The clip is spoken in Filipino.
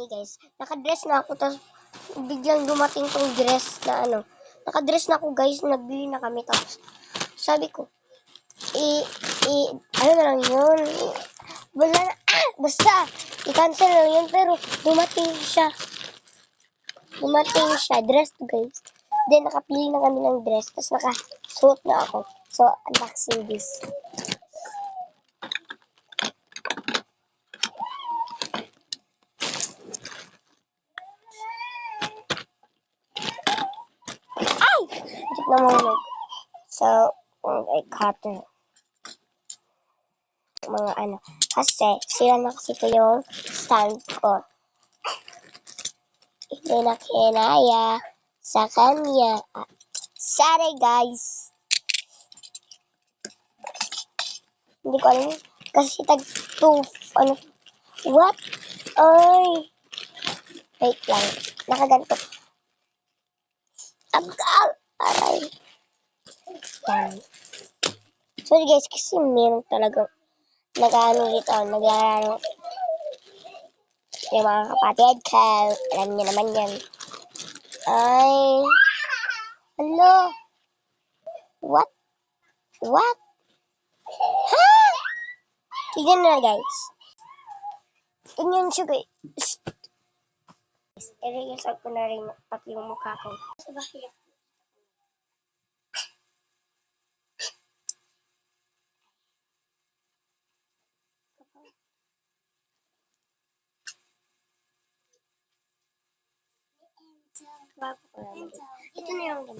ni guys, nakadress na ako, tapos biglang dumating tong dress na nakadress na ako guys, nagbili na kami, tapos sabi ko, ano na lang yun, wala na, basta, i-cancel lang yun, pero dumating siya, dress guys, then nakapili na kami ng dress, tapos nakasuot na ako, so unboxing this. Namulog. So, I cut mga kasi sira na kasi ito yung stand ko. Hindi na kinaya sa kanya. Sorry guys. Hindi ko alam kasi what? Ay. Wait lang. Nakaganto. Aray. Yan. Sorry guys, kasi meron talaga nag-ano yung mga kapatid ko. Alam niyo naman yan. Ay. Hello. What? Ha? Tignan na guys. Tignan siya guys. I-reusap ko na rin pati yung mukha ko. Ito na yung